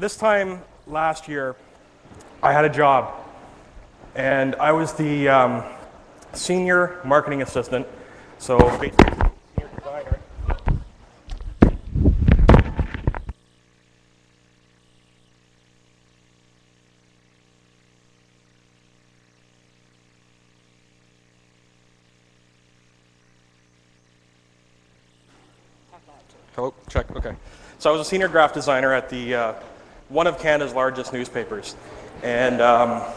this time last year, I had a job, and I was the senior marketing assistant, so basically senior designer. Hello, check, okay. So I was a senior graphic designer at the one of Canada's largest newspapers. And well,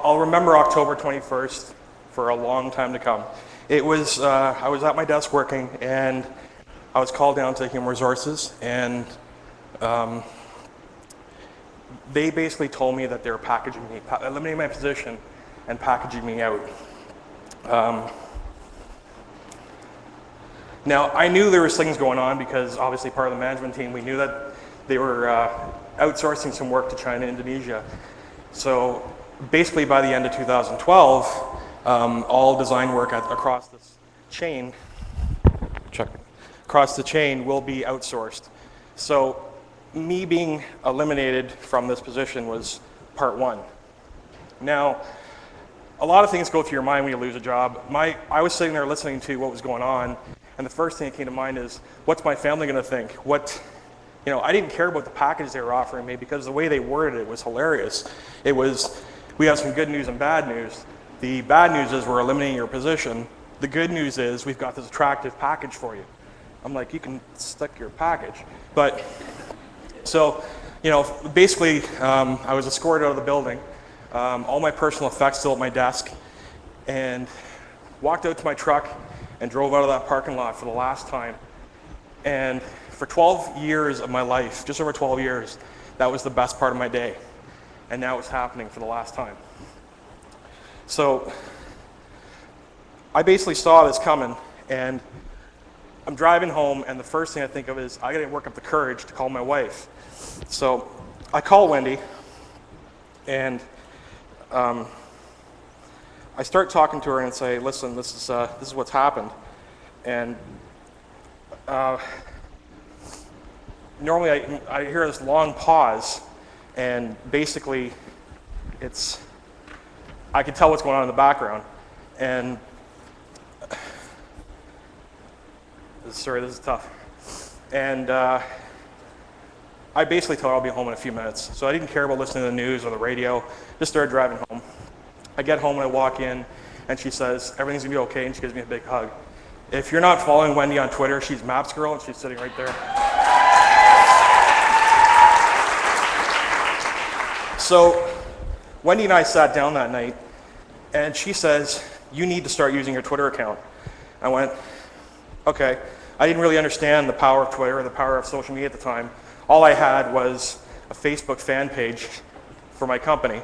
I'll remember October 21st for a long time to come. It was, I was at my desk working, and I was called down to Human Resources, and they basically told me that they were packaging me, eliminating my position and packaging me out. Now, I knew there was things going on because obviously part of the management team, we knew that they were outsourcing some work to China and Indonesia. So basically by the end of 2012, all design work across this chain, across the chain will be outsourced. So me being eliminated from this position was part one. Now, a lot of things go through your mind when you lose a job. I was sitting there listening to what was going on, and the first thing that came to mind is, what's my family going to think? I didn't care about the package they were offering me because the way they worded it was hilarious. It was, we have some good news and bad news. The bad news is we're eliminating your position. The good news is we've got this attractive package for you. I'm like, you can stick your package. But, so, basically, I was escorted out of the building. All my personal effects still at my desk, and walked out to my truck and drove out of that parking lot for the last time. And for 12 years of my life, just over 12 years, that was the best part of my day. And now it's happening for the last time. So I basically saw this coming, and I'm driving home, and the first thing I think of is I gotta work up the courage to call my wife. So I call Wendy, and I start talking to her and say, listen, this is what's happened. And normally I hear this long pause, and basically I can tell what's going on in the background. And sorry, this is tough. And I basically told her I'll be home in a few minutes. So I didn't care about listening to the news or the radio, just started driving home. I get home and I walk in, and she says, everything's gonna be okay, and she gives me a big hug. If you're not following Wendy on Twitter, she's Maps Girl, and she's sitting right there. So Wendy and I sat down that night, and she says, you need to start using your Twitter account. I went, okay. I didn't really understand the power of Twitter or the power of social media at the time. All I had was a Facebook fan page for my company.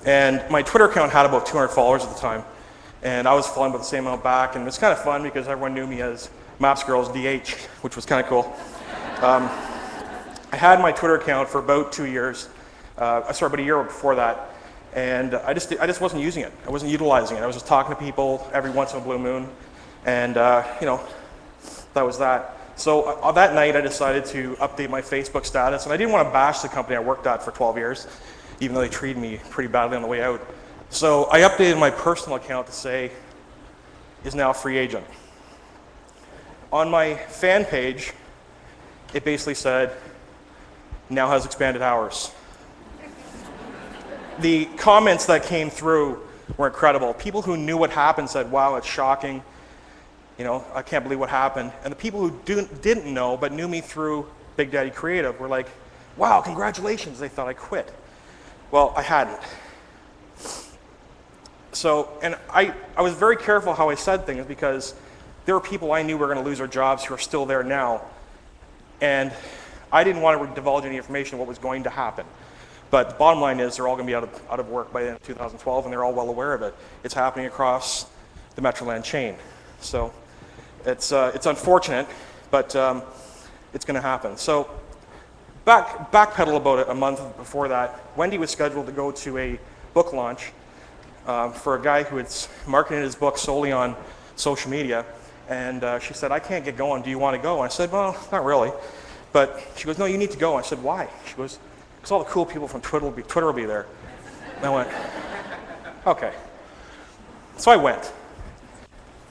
And my Twitter account had about 200 followers at the time. And I was following about the same amount back. And it's kind of fun because everyone knew me as Maps Girls DH, which was kind of cool. I had my Twitter account for about 2 years. About a year before that. And I just wasn't using it. I wasn't utilizing it. I was just talking to people every once in a blue moon. And, that was that. So that night I decided to update my Facebook status. And I didn't want to bash the company I worked at for 12 years, even though they treated me pretty badly on the way out. So I updated my personal account to say, is now a free agent. On my fan page, it basically said, now has expanded hours. The comments that came through were incredible. People who knew what happened said, wow, it's shocking. I can't believe what happened. And the people who didn't know but knew me through Big Daddy Creative were like, wow, congratulations. They thought I quit. Well, I hadn't. So, and I was very careful how I said things because there were people I knew were going to lose their jobs who are still there now. And I didn't want to divulge any information of what was going to happen. But the bottom line is they're all going to be out of work by the end of 2012, and they're all well aware of it. It's happening across the Metroland chain. So it's unfortunate, but it's going to happen. So backpedal about it a month before that, Wendy was scheduled to go to a book launch for a guy who had marketed his book solely on social media. And she said, I can't get going. Do you want to go? And I said, well, not really. But she goes, no, you need to go. I said, why? She goes, because all the cool people from Twitter will be there. And I went, okay. So I went.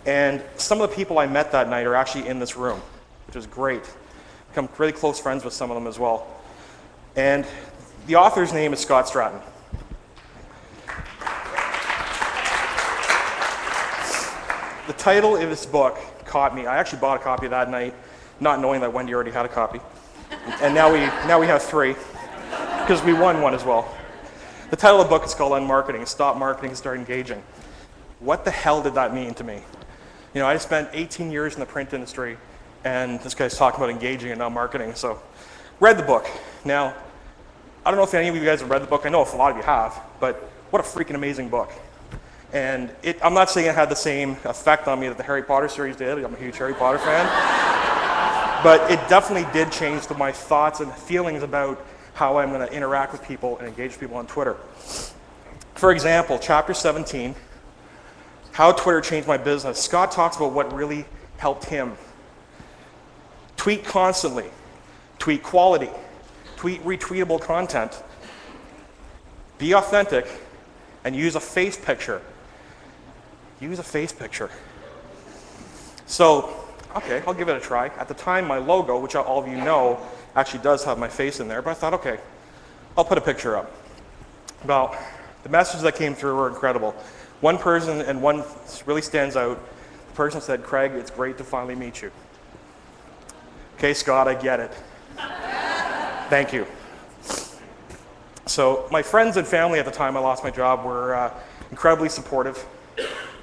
And some of the people I met that night are actually in this room, which is great. Become really close friends with some of them as well. And the author's name is Scott Stratton. The title of this book caught me. I actually bought a copy that night, not knowing that Wendy already had a copy. And now we have 3, because we won one as well. The title of the book is called Unmarketing, Stop Marketing and Start Engaging. What the hell did that mean to me? You know, I spent 18 years in the print industry, and this guy's talking about engaging and not marketing. So, read the book. Now, I don't know if any of you guys have read the book. I know if a lot of you have, but what a freaking amazing book. And I'm not saying it had the same effect on me that the Harry Potter series did. I'm a huge Harry Potter fan. But it definitely did change my thoughts and feelings about how I'm going to interact with people and engage people on Twitter. For example, chapter 17, How Twitter Changed My Business. Scott talks about what really helped him. Tweet constantly. Tweet quality. Tweet retweetable content. Be authentic. And use a face picture. Use a face picture. So, okay, I'll give it a try. At the time, my logo, which all of you know, actually does have my face in there, but I thought, okay, I'll put a picture up. Well, the messages that came through were incredible. One person, and one really stands out, the person said, Craig, it's great to finally meet you. Okay, Scott, I get it. Thank you. So my friends and family at the time I lost my job were incredibly supportive,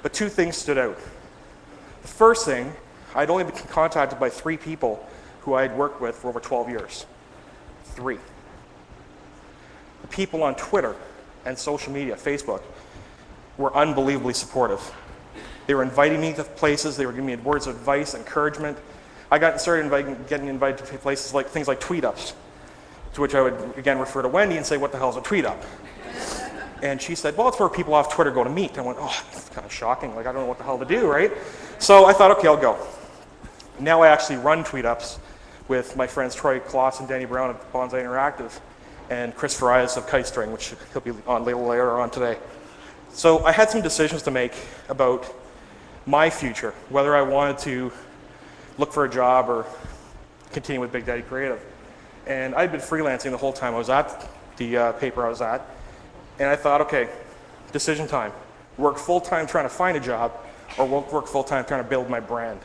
but 2 things stood out. The first thing, I'd only been contacted by 3 people who I had worked with for over 12 years. 3. The people on Twitter and social media, Facebook, were unbelievably supportive. They were inviting me to places, they were giving me words of advice, encouragement. I getting invited to places like things like tweet-ups, to which I would again refer to Wendy and say, what the hell is a tweet-up? And she said, well, it's where people off Twitter go to meet. I went, oh, that's kind of shocking. Like, I don't know what the hell to do, right? So I thought, okay, I'll go. Now I actually run tweet-ups with my friends Troy Kloss and Danny Brown of Bonsai Interactive and Chris Farias of Kite String, which he'll be on later on today. So I had some decisions to make about my future, whether I wanted to look for a job or continue with Big Daddy Creative. And I'd been freelancing the whole time I was at the paper I was at. And I thought, okay, decision time. Work full-time trying to find a job, or work full-time trying to build my brand.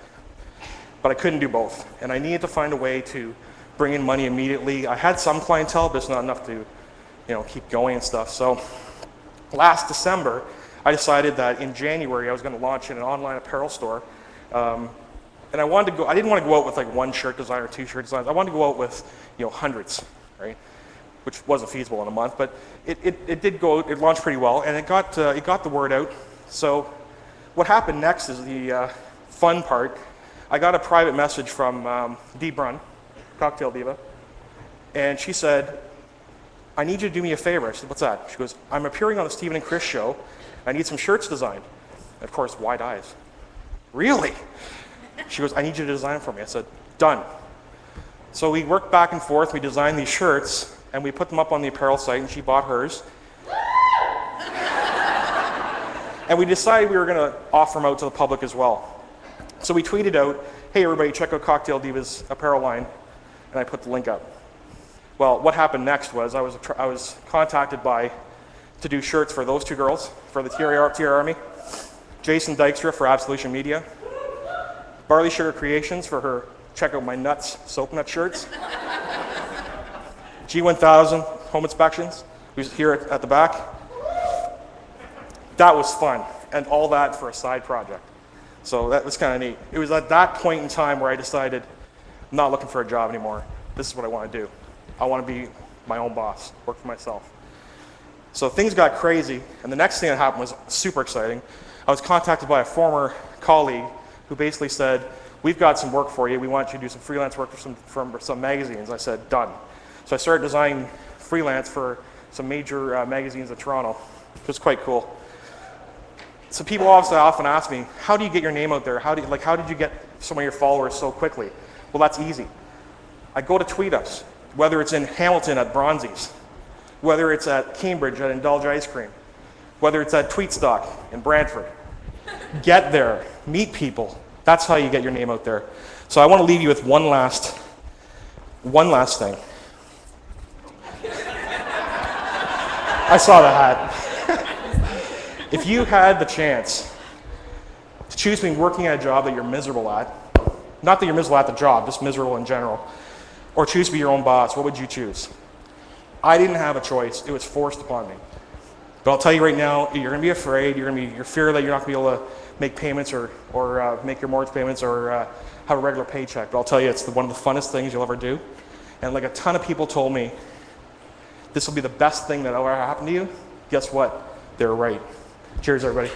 But I couldn't do both. And I needed to find a way to bring in money immediately. I had some clientele, but it's not enough to, keep going and stuff. So last December, I decided that in January I was going to launch in an online apparel store. And I didn't want to go out with like 1 shirt design or 2 shirt designs. I wanted to go out with, hundreds, right? Which wasn't feasible in a month, but it launched pretty well, and it got the word out. So what happened next is the fun part. I got a private message from Dee Brunn, Cocktail Diva, and she said, I need you to do me a favor. I said, what's that? She goes, I'm appearing on the Stephen and Chris show. I need some shirts designed. And of course, wide eyes. Really? She goes, I need you to design for me. I said, done. So we worked back and forth. We designed these shirts, and we put them up on the apparel site, and she bought hers. And we decided we were going to offer them out to the public as well. So we tweeted out, hey, everybody, check out Cocktail Diva's apparel line, and I put the link up. Well, what happened next was I was contacted to do shirts for those 2 girls, for the TR Army, Jason Dykstra for Absolution Media, Barley Sugar Creations for her Check Out My Nuts soap nut shirts, G1000 Home Inspections, who's here at the back. That was fun, and all that for a side project. So that was kind of neat. It was at that point in time where I decided, I'm not looking for a job anymore. This is what I want to do. I want to be my own boss, work for myself. So things got crazy, and the next thing that happened was super exciting. I was contacted by a former colleague who basically said, we've got some work for you. We want you to do some freelance work for some magazines. I said, done. So I started designing freelance for some major magazines in Toronto, which was quite cool. So people often ask me, how do you get your name out there? How did you get some of your followers so quickly? Well, that's easy. I go to tweet ups, whether it's in Hamilton at Bronzies, whether it's at Cambridge at Indulge Ice Cream, whether it's at Tweetstock in Brantford. Get there, meet people. That's how you get your name out there. So I want to leave you with one last thing. I saw the hat. If you had the chance to choose between working at a job that you're miserable at, not that you're miserable at the job, just miserable in general, or choose to be your own boss, what would you choose? I didn't have a choice. It was forced upon me. But I'll tell you right now, you're going to be afraid. You're fear that you're not going to be able to make payments or make your mortgage payments or have a regular paycheck. But I'll tell you, it's one of the funnest things you'll ever do. And like a ton of people told me, this will be the best thing that will ever happen to you. Guess what? They're right. Cheers, everybody.